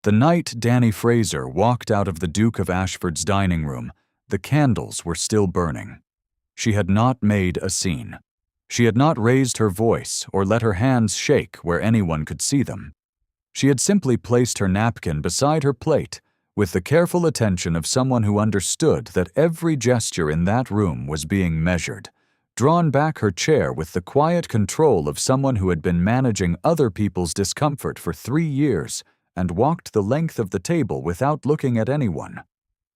The night Danny Fraser walked out of the Duke of Ashford's dining room, the candles were still burning. She had not made a scene. She had not raised her voice or let her hands shake where anyone could see them. She had simply placed her napkin beside her plate with the careful attention of someone who understood that every gesture in that room was being measured, drawn back her chair with the quiet control of someone who had been managing other people's discomfort for 3 years, and walked the length of the table without looking at anyone.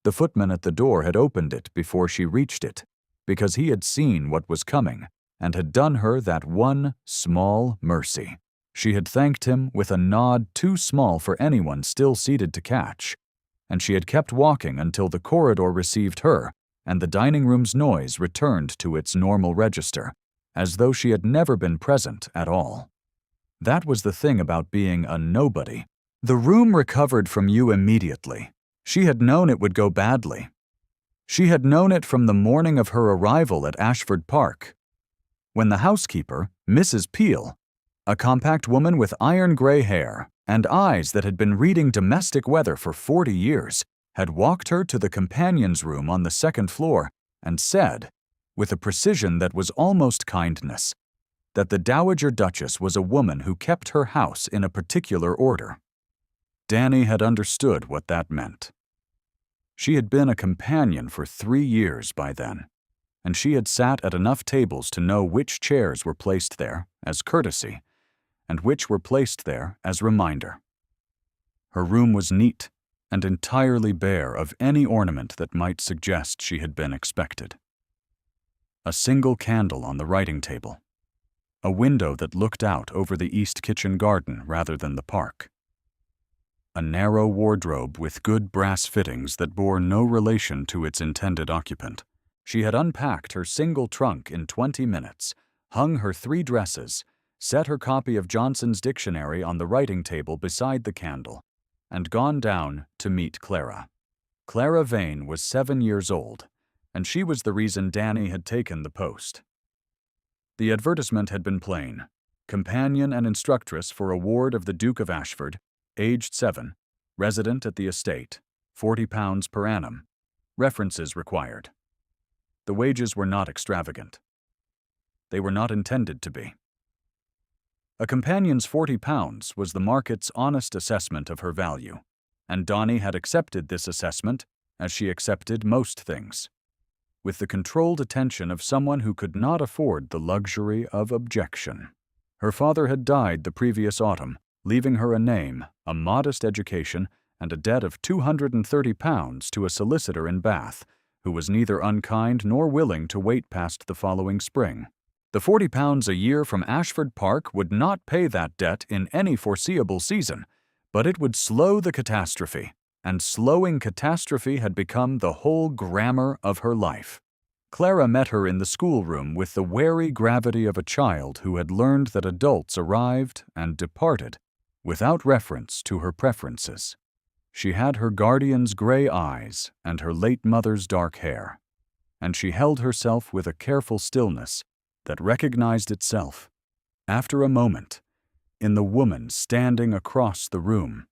The footman at the door had opened it before she reached it, because he had seen what was coming and had done her that one small mercy. She had thanked him with a nod too small for anyone still seated to catch, and she had kept walking until the corridor received her and the dining room's noise returned to its normal register, as though she had never been present at all. That was the thing about being a nobody. The room recovered from you immediately. She had known it would go badly. She had known it from the morning of her arrival at Ashford Park, when the housekeeper, Mrs. Peel, a compact woman with iron-gray hair and eyes that had been reading domestic weather for 40 years, had walked her to the companion's room on the second floor and said, with a precision that was almost kindness, that the Dowager Duchess was a woman who kept her house in a particular order. Danny had understood what that meant. She had been a companion for 3 years by then, and she had sat at enough tables to know which chairs were placed there as courtesy and which were placed there as reminder. Her room was neat and entirely bare of any ornament that might suggest she had been expected. A single candle on the writing table, a window that looked out over the east kitchen garden rather than the park, a narrow wardrobe with good brass fittings that bore no relation to its intended occupant. She had unpacked her single trunk in 20 minutes, hung her 3 dresses, set her copy of Johnson's dictionary on the writing table beside the candle, and gone down to meet Clara. Clara Vane was 7 years old, and she was the reason Danny had taken the post. The advertisement had been plain: companion and instructress for a ward of the Duke of Ashford, aged 7, resident at the estate, £40 per annum, references required. The wages were not extravagant. They were not intended to be. A companion's £40 was the market's honest assessment of her value, and Donnie had accepted this assessment as she accepted most things, with the controlled attention of someone who could not afford the luxury of objection. Her father had died the previous autumn, leaving her a name, a modest education, and a debt of £230 to a solicitor in Bath, who was neither unkind nor willing to wait past the following spring. The £40 a year from Ashford Park would not pay that debt in any foreseeable season, but it would slow the catastrophe, and slowing catastrophe had become the whole grammar of her life. Clara met her in the schoolroom with the wary gravity of a child who had learned that adults arrived and departed without reference to her preferences. She had her guardian's gray eyes and her late mother's dark hair, and she held herself with a careful stillness that recognized itself, after a moment, in the woman standing across the room.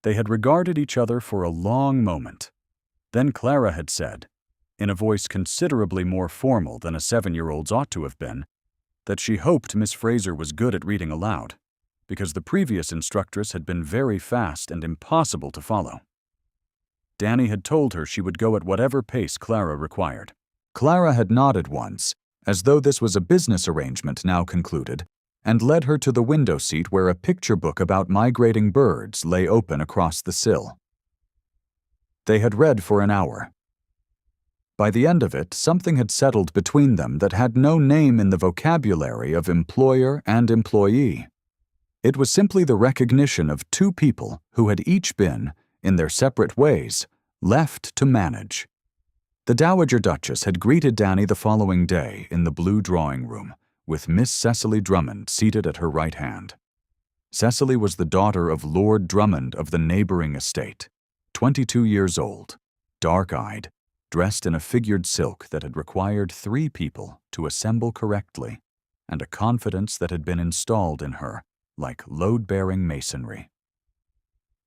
They had regarded each other for a long moment. Then Clara had said, in a voice considerably more formal than a 7-year-old's ought to have been, that she hoped Miss Fraser was good at reading aloud, because the previous instructress had been very fast and impossible to follow. Danny had told her she would go at whatever pace Clara required. Clara had nodded once, as though this was a business arrangement now concluded, and led her to the window seat where a picture book about migrating birds lay open across the sill. They had read for an hour. By the end of it, something had settled between them that had no name in the vocabulary of employer and employee. It was simply the recognition of 2 people who had each been, in their separate ways, left to manage. The Dowager Duchess had greeted Danny the following day in the blue drawing room, with Miss Cecily Drummond seated at her right hand. Cecily was the daughter of Lord Drummond of the neighboring estate, 22 years old, dark-eyed, dressed in a figured silk that had required 3 people to assemble correctly, and a confidence that had been installed in her like load-bearing masonry.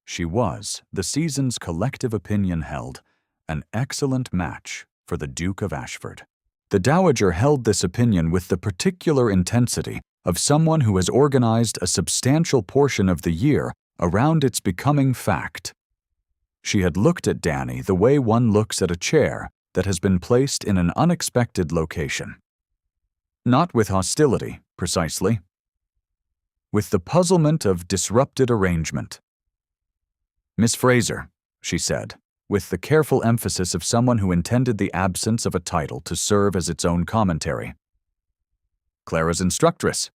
She was, the season's collective opinion held, an excellent match for the Duke of Ashford. The Dowager held this opinion with the particular intensity of someone who has organized a substantial portion of the year around its becoming fact. She had looked at Danny the way one looks at a chair that has been placed in an unexpected location. Not with hostility, precisely. With the puzzlement of disrupted arrangement. "Miss Fraser," she said, with the careful emphasis of someone who intended the absence of a title to serve as its own commentary. "Clara's instructress."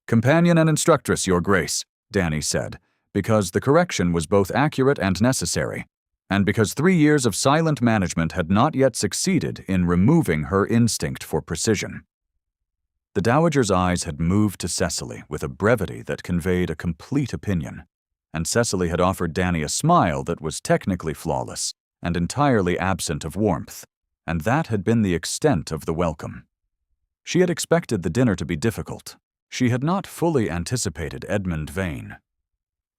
"Companion and instructress, Your Grace," Danny said, because the correction was both accurate and necessary, and because 3 years of silent management had not yet succeeded in removing her instinct for precision. The Dowager's eyes had moved to Cecily with a brevity that conveyed a complete opinion, and Cecily had offered Danny a smile that was technically flawless and entirely absent of warmth, and that had been the extent of the welcome. She had expected the dinner to be difficult. She had not fully anticipated Edmund Vane.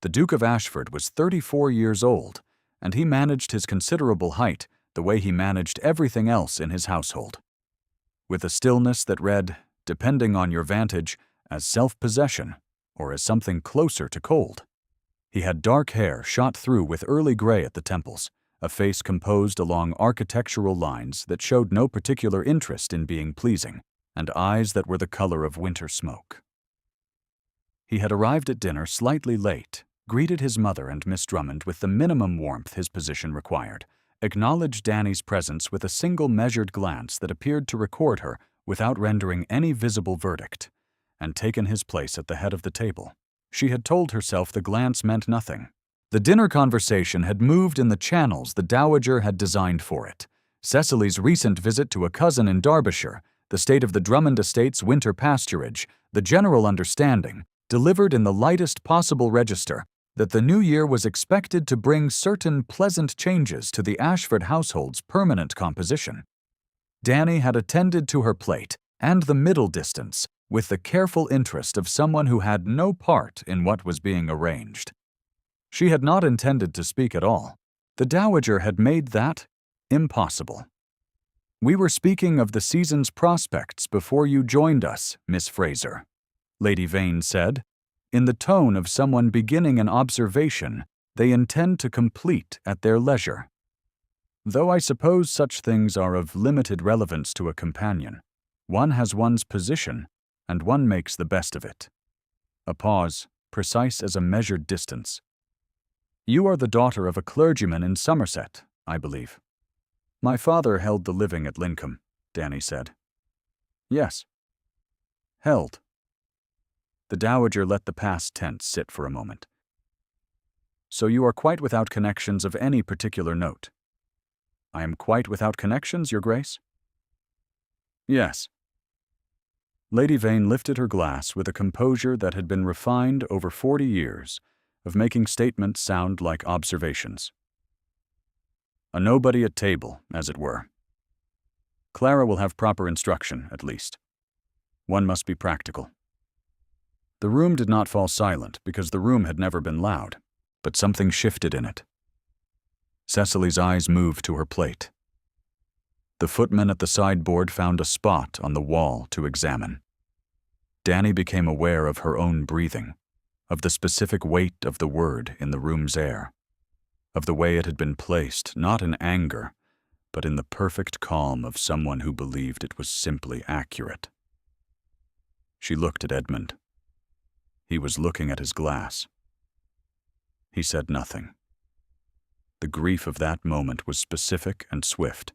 The Duke of Ashford was 34 years old, and he managed his considerable height the way he managed everything else in his household. With a stillness that read, depending on your vantage, as self-possession or as something closer to cold. He had dark hair shot through with early gray at the temples, a face composed along architectural lines that showed no particular interest in being pleasing, and eyes that were the color of winter smoke. He had arrived at dinner slightly late, greeted his mother and Miss Drummond with the minimum warmth his position required, acknowledged Danny's presence with a single measured glance that appeared to record her without rendering any visible verdict, and taken his place at the head of the table. She had told herself the glance meant nothing. The dinner conversation had moved in the channels the Dowager had designed for it. Cecily's recent visit to a cousin in Derbyshire, the state of the Drummond estate's winter pasturage, the general understanding, delivered in the lightest possible register, that the new year was expected to bring certain pleasant changes to the Ashford household's permanent composition. Danny had attended to her plate and the middle distance with the careful interest of someone who had no part in what was being arranged. She had not intended to speak at all. The Dowager had made that impossible. "We were speaking of the season's prospects before you joined us, Miss Fraser," Lady Vane said, in the tone of someone beginning an observation they intend to complete at their leisure. "Though I suppose such things are of limited relevance to a companion. One has one's position, and one makes the best of it." A pause, precise as a measured distance. "You are the daughter of a clergyman in Somerset, I believe." "My father held the living at Lincoln," Danny said. "Yes." "Held." The Dowager let the past tense sit for a moment. "So you are quite without connections of any particular note?" "I am quite without connections, Your Grace?" "Yes." Lady Vane lifted her glass with a composure that had been refined over 40 years, of making statements sound like observations. "A nobody at table, as it were. Clara will have proper instruction, at least. One must be practical." The room did not fall silent because the room had never been loud, but something shifted in it. Cecily's eyes moved to her plate. The footman at the sideboard found a spot on the wall to examine. Danny became aware of her own breathing, of the specific weight of the word in the room's air, of the way it had been placed, not in anger, but in the perfect calm of someone who believed it was simply accurate. She looked at Edmund. He was looking at his glass. He said nothing. The grief of that moment was specific and swift,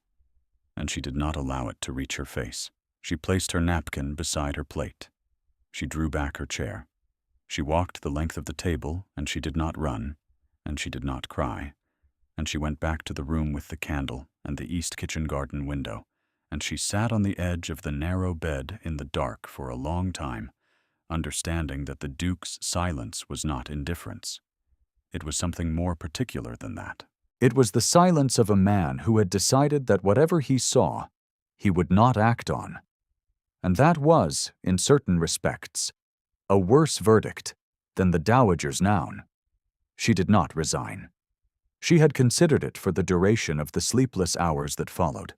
and she did not allow it to reach her face. She placed her napkin beside her plate. She drew back her chair. She walked the length of the table, and she did not run, and she did not cry, and she went back to the room with the candle and the east kitchen garden window, and she sat on the edge of the narrow bed in the dark for a long time, understanding that the Duke's silence was not indifference. It was something more particular than that. It was the silence of a man who had decided that whatever he saw, he would not act on. And that was, in certain respects, a worse verdict than the Dowager's noun. She did not resign. She had considered it for the duration of the sleepless hours that followed,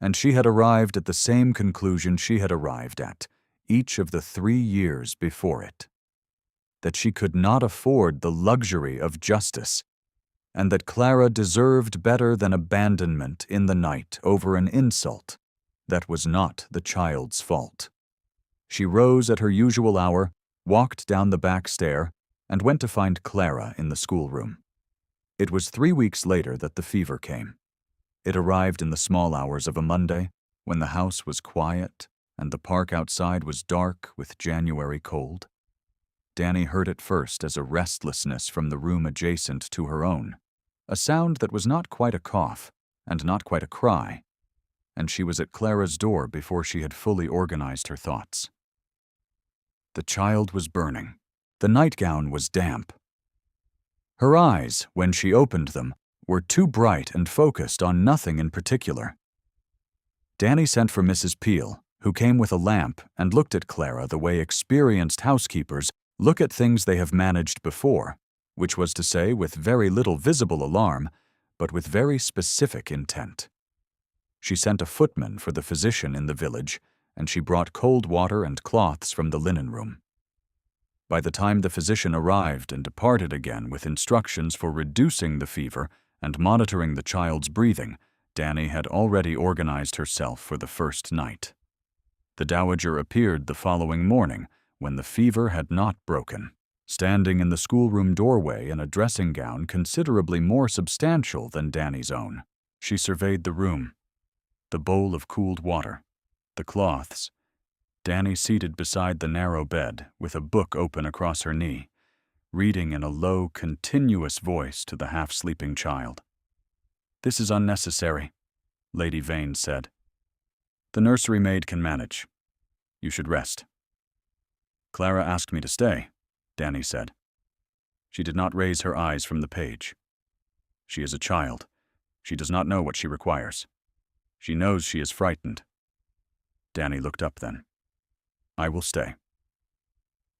and she had arrived at the same conclusion she had arrived at each of the 3 years before it: that she could not afford the luxury of justice, and that Clara deserved better than abandonment in the night over an insult that was not the child's fault. She rose at her usual hour, walked down the back stair, and went to find Clara in the schoolroom. It was 3 weeks later that the fever came. It arrived in the small hours of a Monday, when the house was quiet and the park outside was dark with January cold. Danny heard it first as a restlessness from the room adjacent to her own, a sound that was not quite a cough and not quite a cry, and she was at Clara's door before she had fully organized her thoughts. The child was burning. The nightgown was damp. Her eyes, when she opened them, were too bright and focused on nothing in particular. Danny sent for Mrs. Peel, who came with a lamp and looked at Clara the way experienced housekeepers look at things they have managed before, which was to say with very little visible alarm, but with very specific intent. She sent a footman for the physician in the village, and she brought cold water and cloths from the linen room. By the time the physician arrived and departed again with instructions for reducing the fever and monitoring the child's breathing, Danny had already organized herself for the first night. The dowager appeared the following morning, when the fever had not broken, standing in the schoolroom doorway in a dressing gown considerably more substantial than Danny's own. She surveyed the room, the bowl of cooled water, the cloths, Danny seated beside the narrow bed with a book open across her knee, reading in a low, continuous voice to the half-sleeping child. "This is unnecessary," Lady Vane said. "The nursery maid can manage. You should rest." "Clara asked me to stay," Danny said. She did not raise her eyes from the page. "She is a child. She does not know what she requires. She knows she is frightened." Danny looked up then. "I will stay."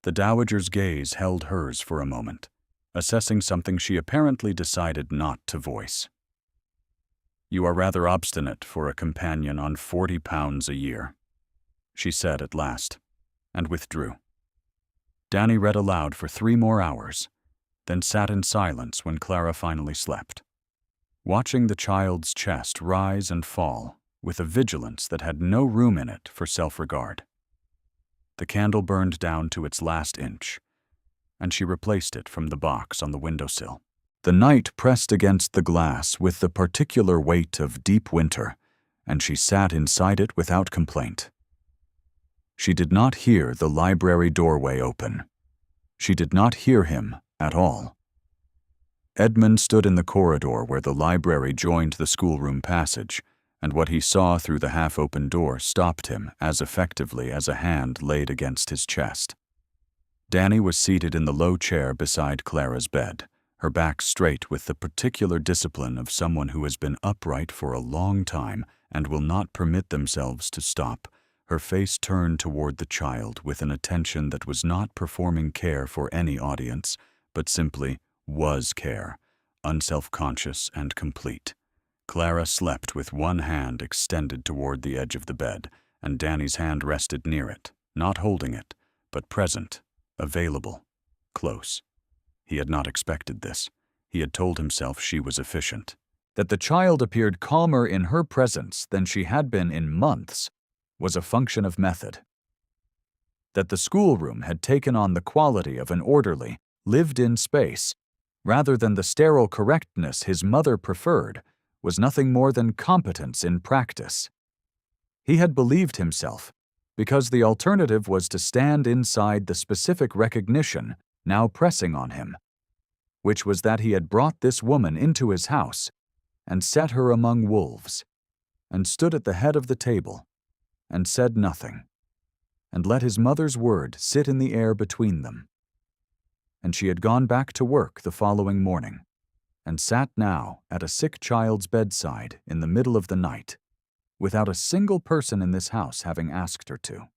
The dowager's gaze held hers for a moment, assessing something she apparently decided not to voice. "You are rather obstinate for a companion on £40 a year," she said at last, and withdrew. Danny read aloud for 3 more hours, then sat in silence when Clara finally slept, watching the child's chest rise and fall with a vigilance that had no room in it for self-regard. The candle burned down to its last inch, and she replaced it from the box on the windowsill. The night pressed against the glass with the particular weight of deep winter, and she sat inside it without complaint. She did not hear the library doorway open. She did not hear him at all. Edmund stood in the corridor where the library joined the schoolroom passage, and what he saw through the half-open door stopped him as effectively as a hand laid against his chest. Danny was seated in the low chair beside Clara's bed, her back straight with the particular discipline of someone who has been upright for a long time and will not permit themselves to stop, her face turned toward the child with an attention that was not performing care for any audience, but simply was care, unself-conscious and complete. Clara slept with one hand extended toward the edge of the bed, and Danny's hand rested near it, not holding it, but present, available, close. He had not expected this. He had told himself she was efficient. That the child appeared calmer in her presence than she had been in months was a function of method. That the schoolroom had taken on the quality of an orderly, lived-in space, rather than the sterile correctness his mother preferred, was nothing more than competence in practice. He had believed himself, because the alternative was to stand inside the specific recognition now pressing on him, which was that he had brought this woman into his house and set her among wolves, and stood at the head of the table, and said nothing, and let his mother's word sit in the air between them. And she had gone back to work the following morning, and sat now at a sick child's bedside in the middle of the night, without a single person in this house having asked her to.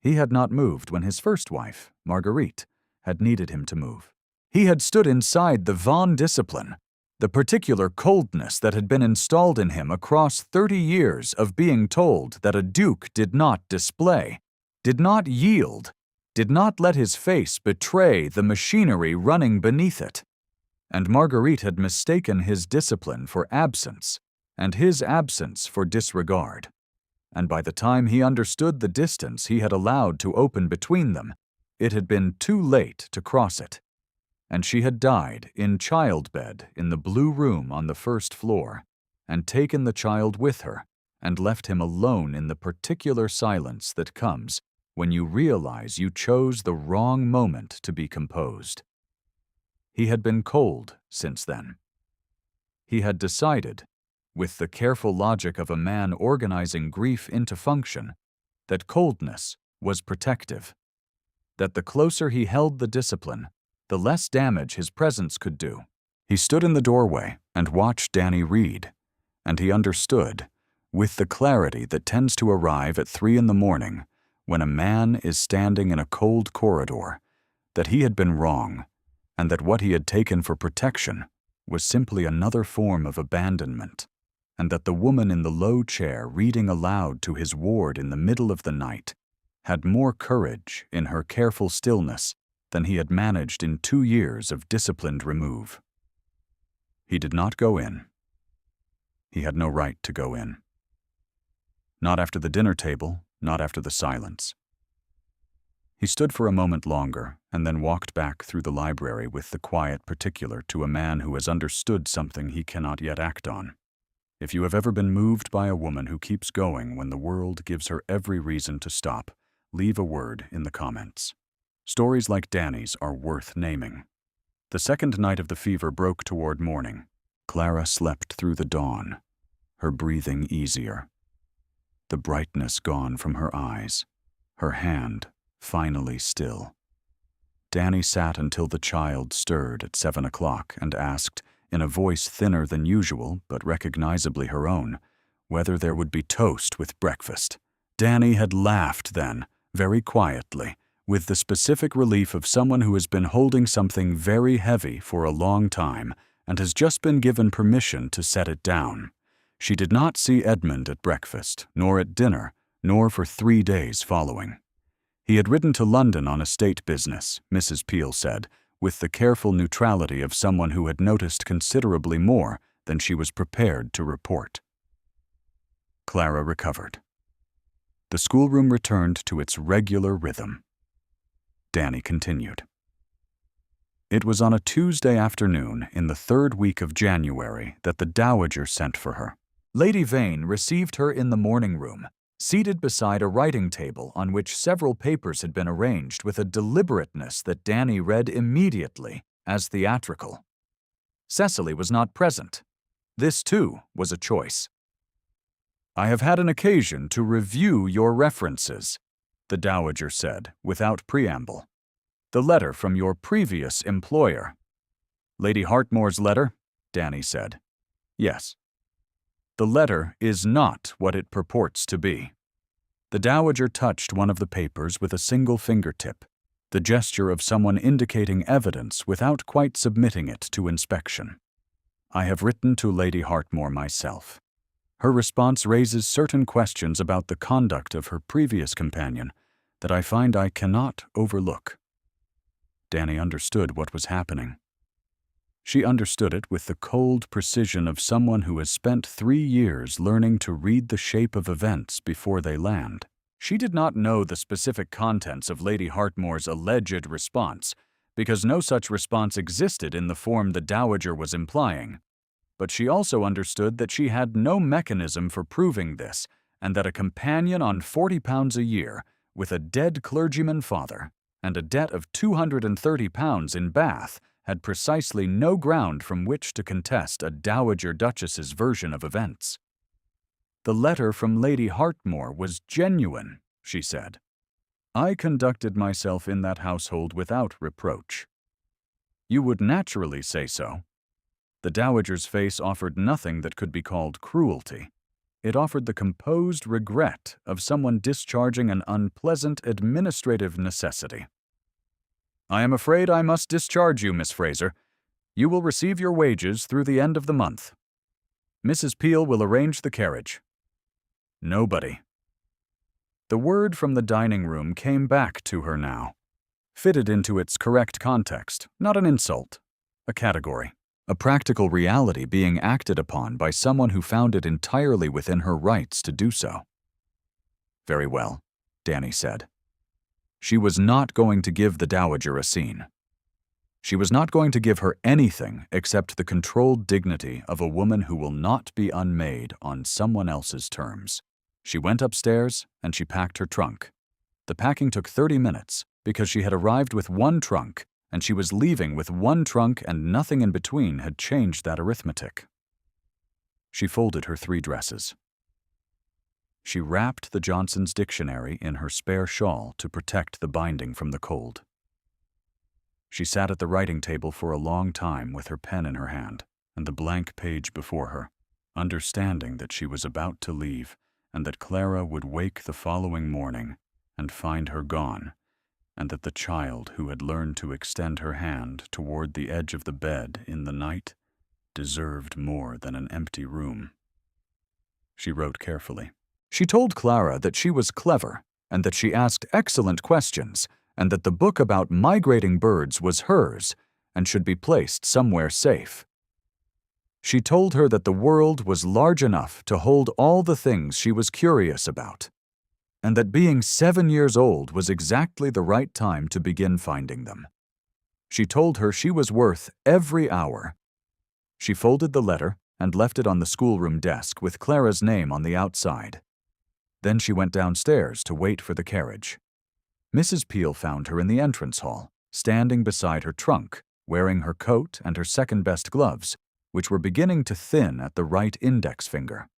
He had not moved when his first wife, Marguerite, had needed him to move. He had stood inside the Vaughan discipline, the particular coldness that had been installed in him across 30 years of being told that a duke did not display, did not yield, did not let his face betray the machinery running beneath it. And Marguerite had mistaken his discipline for absence, and his absence for disregard. And by the time he understood the distance he had allowed to open between them, it had been too late to cross it. And she had died in childbed in the blue room on the first floor, and taken the child with her, and left him alone in the particular silence that comes when you realize you chose the wrong moment to be composed. He had been cold since then. He had decided, with the careful logic of a man organizing grief into function, that coldness was protective, that the closer he held the discipline, the less damage his presence could do. He stood in the doorway and watched Danny read, and he understood, with the clarity that tends to arrive at 3 a.m. when a man is standing in a cold corridor, that he had been wrong, and that what he had taken for protection was simply another form of abandonment, and that the woman in the low chair reading aloud to his ward in the middle of the night had more courage in her careful stillness than he had managed in 2 years of disciplined remove. He did not go in. He had no right to go in. Not after the dinner table, not after the silence. He stood for a moment longer and then walked back through the library with the quiet particular to a man who has understood something he cannot yet act on. If you have ever been moved by a woman who keeps going when the world gives her every reason to stop, leave a word in the comments. Stories like Danny's are worth naming. The second night of the fever broke toward morning. Clara slept through the dawn, her breathing easier, the brightness gone from her eyes, her hand finally still. Danny sat until the child stirred at 7 o'clock and asked, in a voice thinner than usual but recognizably her own, whether there would be toast with breakfast. Danny had laughed then, very quietly, with the specific relief of someone who has been holding something very heavy for a long time and has just been given permission to set it down. She did not see Edmund at breakfast, nor at dinner, nor for 3 days following. He had ridden to London on estate business, Mrs. Peel said, with the careful neutrality of someone who had noticed considerably more than she was prepared to report. Clara recovered. The schoolroom returned to its regular rhythm. Danny continued. It was on a Tuesday afternoon in the 3rd week of January that the Dowager sent for her. Lady Vane received her in the morning room, seated beside a writing table on which several papers had been arranged with a deliberateness that Danny read immediately as theatrical. Cecily was not present. This, too, was a choice. "I have had an occasion to review your references," the Dowager said, without preamble. "The letter from your previous employer." "Lady Hartmore's letter?" Danny said. "Yes." "The letter is not what it purports to be." The Dowager touched one of the papers with a single fingertip, the gesture of someone indicating evidence without quite submitting it to inspection. "I have written to Lady Hartmore myself. Her response raises certain questions about the conduct of her previous companion that I find I cannot overlook." Danny understood what was happening. She understood it with the cold precision of someone who has spent 3 years learning to read the shape of events before they land. She did not know the specific contents of Lady Hartmore's alleged response, because no such response existed in the form the Dowager was implying. But she also understood that she had no mechanism for proving this, and that a companion on £40 a year, with a dead clergyman father, and a debt of £230 in Bath, had precisely no ground from which to contest a Dowager Duchess's version of events. "The letter from Lady Hartmore was genuine," she said. "I conducted myself in that household without reproach." "You would naturally say so." The Dowager's face offered nothing that could be called cruelty. It offered the composed regret of someone discharging an unpleasant administrative necessity. I am afraid I must discharge you, Miss Fraser. You will receive your wages through the end of the month. Mrs. Peel will arrange the carriage. Nobody. The word from the dining room came back to her now, fitted into its correct context, not an insult, a category, a practical reality being acted upon by someone who found it entirely within her rights to do so. Very well, Danny said. She was not going to give the Dowager a scene. She was not going to give her anything except the controlled dignity of a woman who will not be unmade on someone else's terms. She went upstairs and she packed her trunk. The packing took 30 minutes because she had arrived with one trunk and she was leaving with one trunk, and nothing in between had changed that arithmetic. She folded her 3 dresses. She wrapped the Johnson's dictionary in her spare shawl to protect the binding from the cold. She sat at the writing table for a long time with her pen in her hand and the blank page before her, understanding that she was about to leave and that Clara would wake the following morning and find her gone, and that the child who had learned to extend her hand toward the edge of the bed in the night deserved more than an empty room. She wrote carefully. She told Clara that she was clever and that she asked excellent questions and that the book about migrating birds was hers and should be placed somewhere safe. She told her that the world was large enough to hold all the things she was curious about, and that being 7 years old was exactly the right time to begin finding them. She told her she was worth every hour. She folded the letter and left it on the schoolroom desk with Clara's name on the outside. Then she went downstairs to wait for the carriage. Mrs. Peel found her in the entrance hall, standing beside her trunk, wearing her coat and her second-best gloves, which were beginning to thin at the right index finger.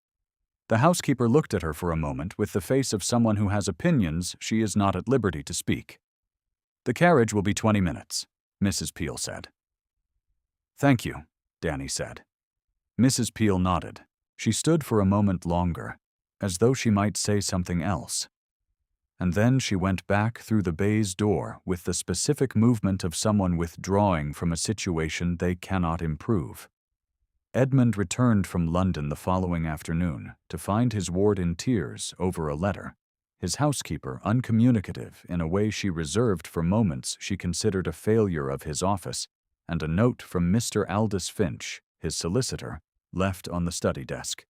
The housekeeper looked at her for a moment with the face of someone who has opinions she is not at liberty to speak. "The carriage will be 20 minutes, Mrs. Peel said. "Thank you," Danny said. Mrs. Peel nodded. She stood for a moment longer, as though she might say something else. And then she went back through the baize door with the specific movement of someone withdrawing from a situation they cannot improve. Edmund returned from London the following afternoon to find his ward in tears over a letter, his housekeeper uncommunicative in a way she reserved for moments she considered a failure of his office, and a note from Mr. Aldous Finch, his solicitor, left on the study desk.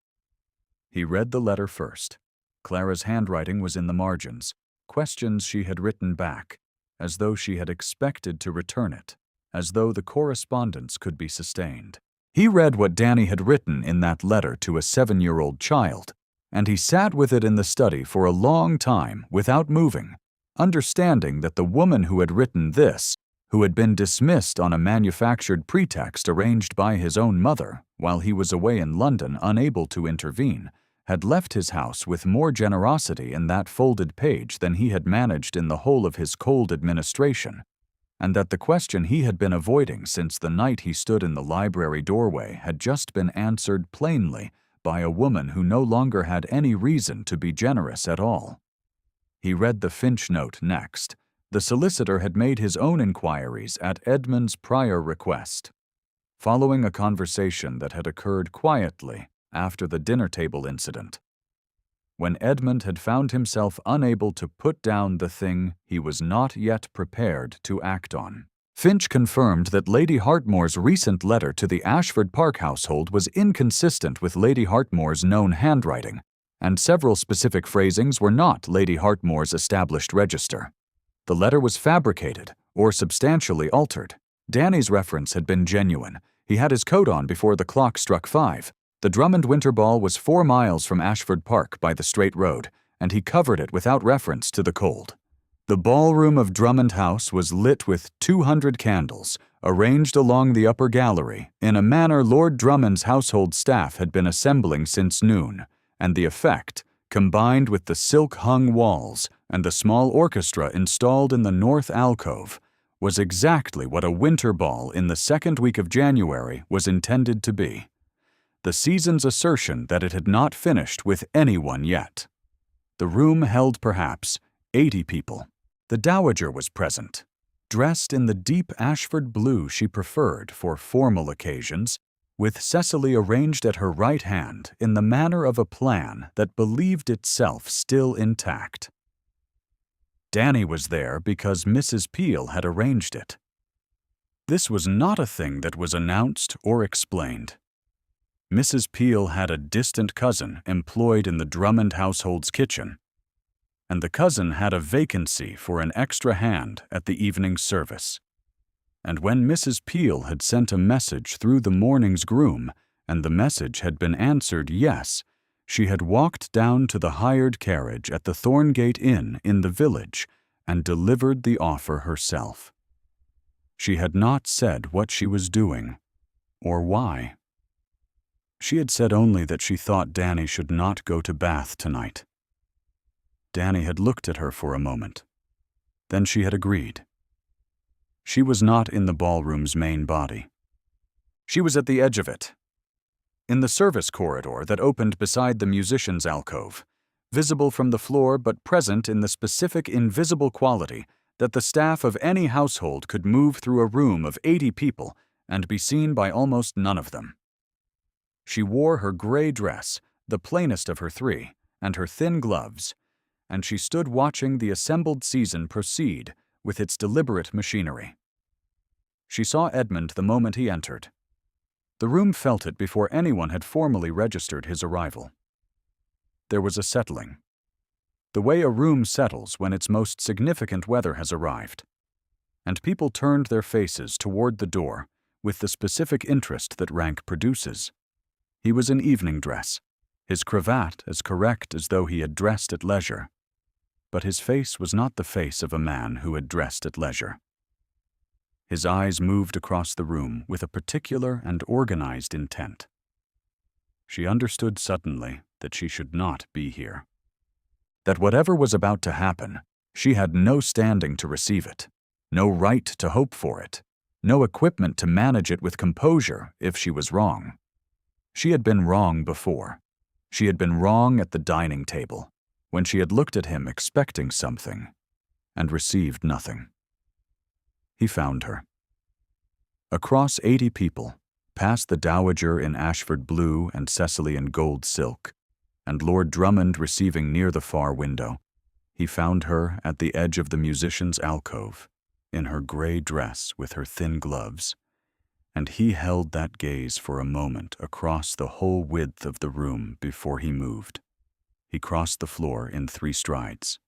He read the letter first. Clara's handwriting was in the margins, questions she had written back, as though she had expected to return it, as though the correspondence could be sustained. He read what Danny had written in that letter to a 7-year-old child, and he sat with it in the study for a long time without moving, understanding that the woman who had written this, who had been dismissed on a manufactured pretext arranged by his own mother while he was away in London unable to intervene, had left his house with more generosity in that folded page than he had managed in the whole of his cold administration, and that the question he had been avoiding since the night he stood in the library doorway had just been answered plainly by a woman who no longer had any reason to be generous at all. He read the Finch note next. The solicitor had made his own inquiries at Edmund's prior request. Following a conversation that had occurred quietly after the dinner table incident, when Edmund had found himself unable to put down the thing he was not yet prepared to act on. Finch confirmed that Lady Hartmoor's recent letter to the Ashford Park household was inconsistent with Lady Hartmoor's known handwriting, and several specific phrasings were not Lady Hartmoor's established register. The letter was fabricated or substantially altered. Danny's reference had been genuine. He had his coat on before the clock struck 5. The Drummond Winter Ball was 4 miles from Ashford Park by the straight road, and he covered it without reference to the cold. The ballroom of Drummond House was lit with 200 candles, arranged along the upper gallery, in a manner Lord Drummond's household staff had been assembling since noon, and the effect, combined with the silk-hung walls and the small orchestra installed in the north alcove, was exactly what a winter ball in the second week of January was intended to be. The season's assertion that it had not finished with anyone yet. The room held perhaps 80 people. The Dowager was present. dressed in the deep Ashford blue she preferred for formal occasions, with Cecily arranged at her right hand in the manner of a plan that believed itself still intact. Danny was there because Mrs. Peel had arranged it. This was not a thing that was announced or explained. Mrs. Peel had a distant cousin employed in the Drummond household's kitchen, and the cousin had a vacancy for an extra hand at the evening service. And when Mrs. Peel had sent a message through the morning's groom, and the message had been answered yes, she had walked down to the hired carriage at the Thorngate Inn in the village and delivered the offer herself. She had not said what she was doing, or why. She had said only that she thought Danny should not go to Bath tonight. Danny had looked at her for a moment. Then she had agreed. She was not in the ballroom's main body. She was at the edge of it, in the service corridor that opened beside the musician's alcove, visible from the floor but present in the specific invisible quality that the staff of any household could move through a room of 80 people and be seen by almost none of them. She wore her gray dress, the plainest of her three, and her thin gloves, and she stood watching the assembled season proceed with its deliberate machinery. She saw Edmund the moment he entered. The room felt it before anyone had formally registered his arrival. There was a settling. The way a room settles when its most significant weather has arrived. And people turned their faces toward the door with the specific interest that rank produces. He was in evening dress, his cravat as correct as though he had dressed at leisure. But his face was not the face of a man who had dressed at leisure. His eyes moved across the room with a particular and organized intent. She understood suddenly that she should not be here. That whatever was about to happen, she had no standing to receive it, no right to hope for it, no equipment to manage it with composure if she was wrong. She had been wrong before. She had been wrong at the dining table, when she had looked at him expecting something, and received nothing. He found her. Across 80 people, past the Dowager in Ashford blue and Cecily in gold silk, and Lord Drummond receiving near the far window, he found her at the edge of the musician's alcove, in her gray dress with her thin gloves, and he held that gaze for a moment across the whole width of the room before he moved. He crossed the floor in 3 strides.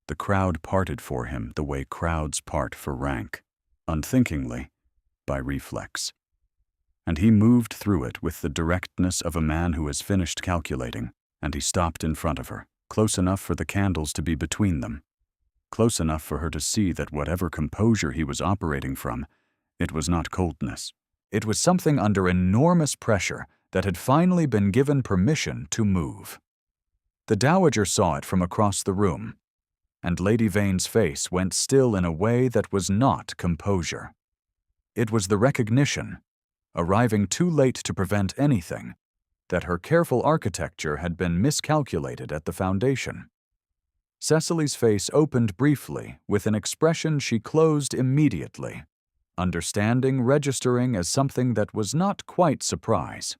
The crowd parted for him the way crowds part for rank, unthinkingly, by reflex. And he moved through it with the directness of a man who has finished calculating, and he stopped in front of her, close enough for the candles to be between them, close enough for her to see that whatever composure he was operating from, it was not coldness. It was something under enormous pressure that had finally been given permission to move. The Dowager saw it from across the room, and Lady Vane's face went still in a way that was not composure. It was the recognition, arriving too late to prevent anything, that her careful architecture had been miscalculated at the foundation. Cecily's face opened briefly with an expression she closed immediately, understanding registering as something that was not quite surprise.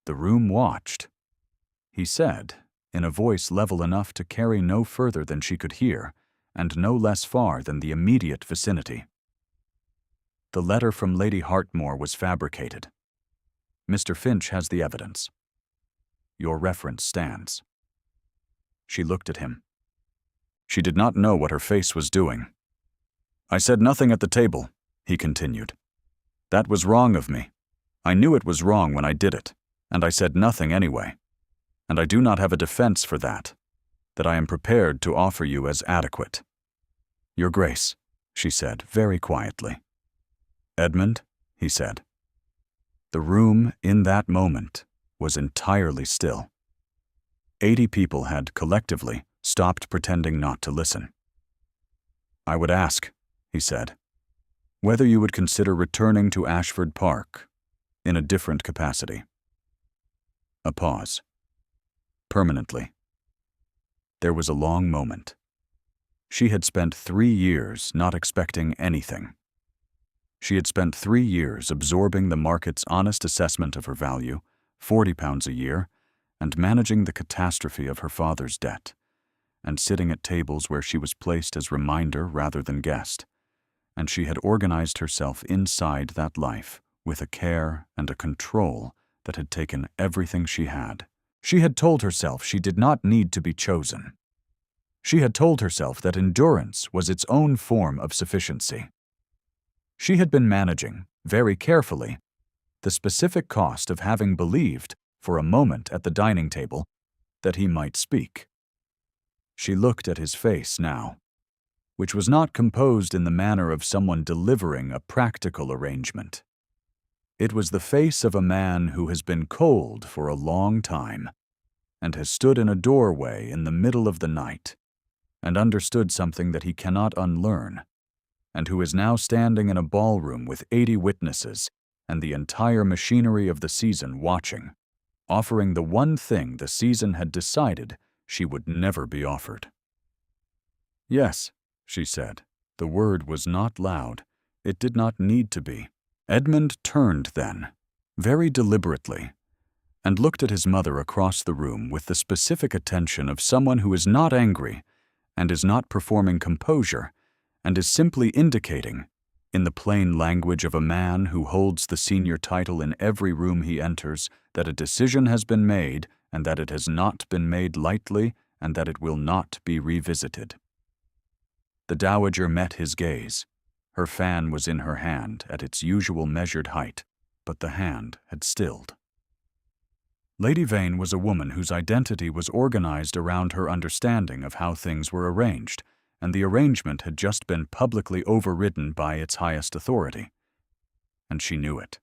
The room watched. He said, in a voice level enough to carry no further than she could hear, and no less far than the immediate vicinity. The letter from Lady Hartmore was fabricated. Mr. Finch has the evidence. Your reference stands. She looked at him. She did not know what her face was doing. I said nothing at the table, he continued. That was wrong of me. I knew it was wrong when I did it, and I said nothing anyway. And I do not have a defense for that I am prepared to offer you as adequate. Your Grace, she said very quietly. Edmund, he said. The room, in that moment, was entirely still. 80 people had, collectively, stopped pretending not to listen. I would ask, he said, whether you would consider returning to Ashford Park in a different capacity. A pause. Permanently. There was a long moment. She had spent 3 years not expecting anything. She had spent 3 years absorbing the market's honest assessment of her value, £40 a year, and managing the catastrophe of her father's debt, and sitting at tables where she was placed as reminder rather than guest. And she had organized herself inside that life with a care and a control that had taken everything she had. She had told herself she did not need to be chosen. She had told herself that endurance was its own form of sufficiency. She had been managing, very carefully, the specific cost of having believed, for a moment at the dining table, that he might speak. She looked at his face now, which was not composed in the manner of someone delivering a practical arrangement. It was the face of a man who has been cold for a long time, and has stood in a doorway in the middle of the night, and understood something that he cannot unlearn, and who is now standing in a ballroom with 80 witnesses and the entire machinery of the season watching, offering the one thing the season had decided she would never be offered. "Yes," she said. The word was not loud. It did not need to be. Edmund turned then, very deliberately, and looked at his mother across the room with the specific attention of someone who is not angry and is not performing composure and is simply indicating, in the plain language of a man who holds the senior title in every room he enters, that a decision has been made and that it has not been made lightly and that it will not be revisited. The dowager met his gaze. Her fan was in her hand at its usual measured height, but the hand had stilled. Lady Vane was a woman whose identity was organized around her understanding of how things were arranged, and the arrangement had just been publicly overridden by its highest authority. And she knew it.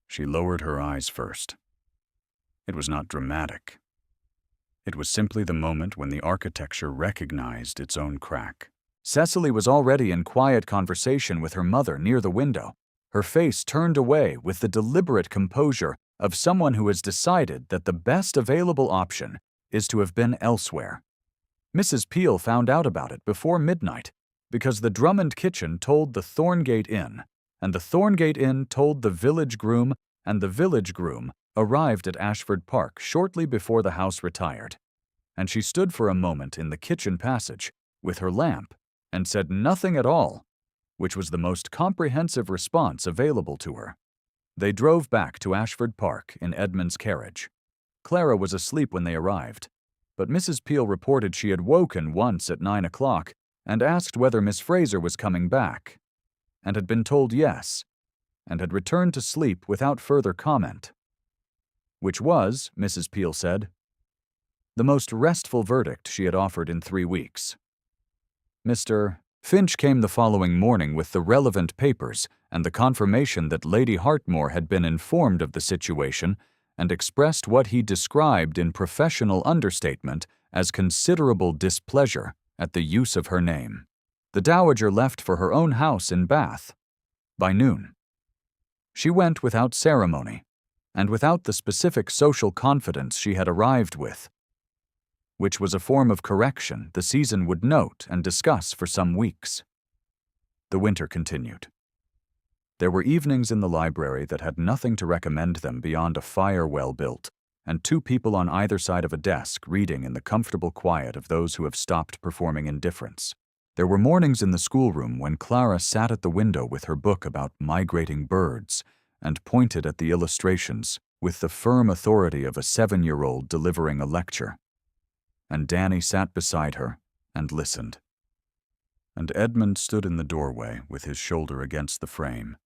She lowered her eyes first. It was not dramatic. It was simply the moment when the architecture recognized its own crack. Cecily was already in quiet conversation with her mother near the window, her face turned away with the deliberate composure of someone who has decided that the best available option is to have been elsewhere. Mrs. Peel found out about it before midnight because the Drummond kitchen told the Thorngate Inn, and the Thorngate Inn told the village groom, and the village groom arrived at Ashford Park shortly before the house retired. And she stood for a moment in the kitchen passage with her lamp and said nothing at all, which was the most comprehensive response available to her. They drove back to Ashford Park in Edmund's carriage. Clara was asleep when they arrived, but Mrs. Peel reported she had woken once at 9 o'clock and asked whether Miss Fraser was coming back, and had been told yes, and had returned to sleep without further comment. Which was, Mrs. Peel said, the most restful verdict she had offered in 3 weeks. Mr. Finch came the following morning with the relevant papers and the confirmation that Lady Hartmore had been informed of the situation and expressed what he described in professional understatement as considerable displeasure at the use of her name. The dowager left for her own house in Bath by noon. She went without ceremony and without the specific social confidence she had arrived with, which was a form of correction the season would note and discuss for some weeks. The winter continued. There were evenings in the library that had nothing to recommend them beyond a fire well built, and 2 people on either side of a desk reading in the comfortable quiet of those who have stopped performing indifference. There were mornings in the schoolroom when Clara sat at the window with her book about migrating birds and pointed at the illustrations with the firm authority of a 7-year-old delivering a lecture. And Danny sat beside her and listened. And Edmund stood in the doorway with his shoulder against the frame,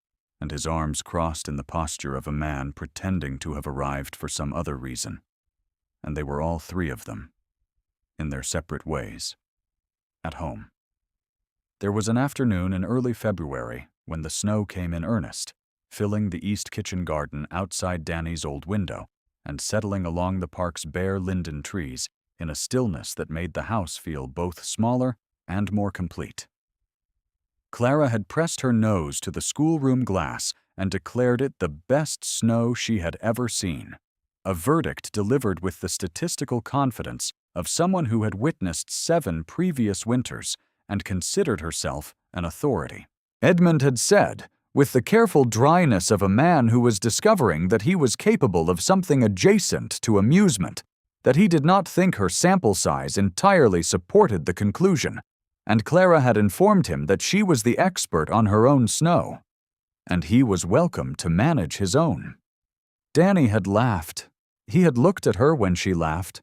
and his arms crossed in the posture of a man pretending to have arrived for some other reason. And they were all 3 of them, in their separate ways, at home. There was an afternoon in early February when the snow came in earnest, filling the east kitchen garden outside Danny's old window and settling along the park's bare linden trees in a stillness that made the house feel both smaller and more complete. Clara had pressed her nose to the schoolroom glass and declared it the best snow she had ever seen, a verdict delivered with the statistical confidence of someone who had witnessed 7 previous winters and considered herself an authority. Edmund had said, with the careful dryness of a man who was discovering that he was capable of something adjacent to amusement, that he did not think her sample size entirely supported the conclusion, and Clara had informed him that she was the expert on her own snow, and he was welcome to manage his own. Danny had laughed. He had looked at her when she laughed,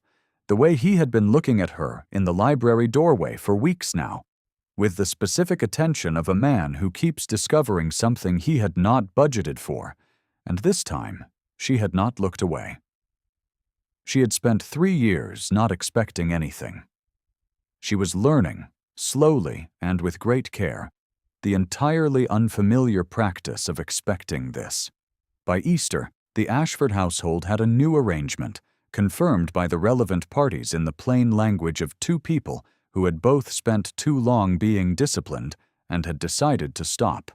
the way he had been looking at her in the library doorway for weeks now, with the specific attention of a man who keeps discovering something he had not budgeted for, and this time she had not looked away. She had spent 3 years not expecting anything. She was learning, slowly and with great care, the entirely unfamiliar practice of expecting this. By Easter, the Ashford household had a new arrangement, confirmed by the relevant parties in the plain language of 2 people who had both spent too long being disciplined and had decided to stop.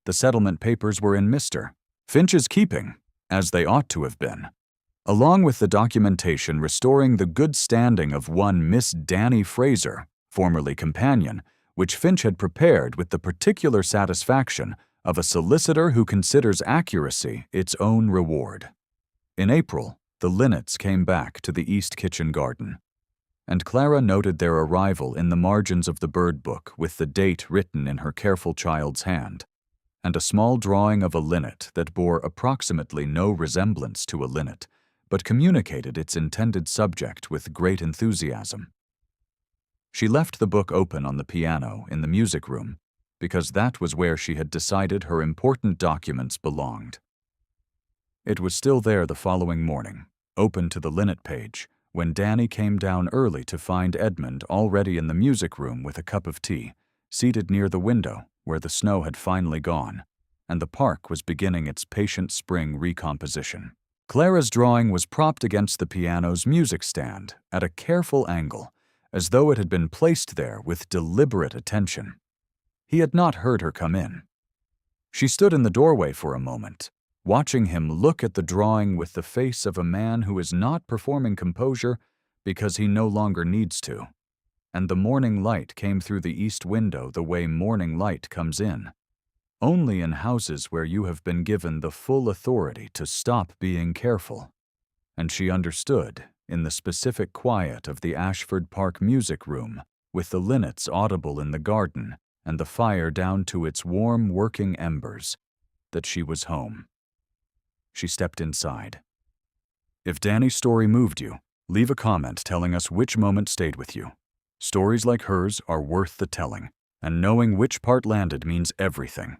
The settlement papers were in Mr. Finch's keeping, as they ought to have been, along with the documentation restoring the good standing of one Miss Danny Fraser, formerly companion, which Finch had prepared with the particular satisfaction of a solicitor who considers accuracy its own reward. In April, the linnets came back to the East Kitchen garden, and Clara noted their arrival in the margins of the bird book with the date written in her careful child's hand, and a small drawing of a linnet that bore approximately no resemblance to a linnet, but communicated its intended subject with great enthusiasm. She left the book open on the piano in the music room, because that was where she had decided her important documents belonged. It was still there the following morning, open to the linnet page, when Danny came down early to find Edmund already in the music room with a cup of tea, seated near the window where the snow had finally gone, and the park was beginning its patient spring recomposition. Clara's drawing was propped against the piano's music stand at a careful angle, as though it had been placed there with deliberate attention. He had not heard her come in. She stood in the doorway for a moment, watching him look at the drawing with the face of a man who is not performing composure because he no longer needs to, and the morning light came through the east window the way morning light comes in, only in houses where you have been given the full authority to stop being careful. And she understood, in the specific quiet of the Ashford Park music room, with the linnets audible in the garden and the fire down to its warm working embers, that she was home. She stepped inside. If Danny's story moved you, leave a comment telling us which moment stayed with you. Stories like hers are worth the telling, and knowing which part landed means everything.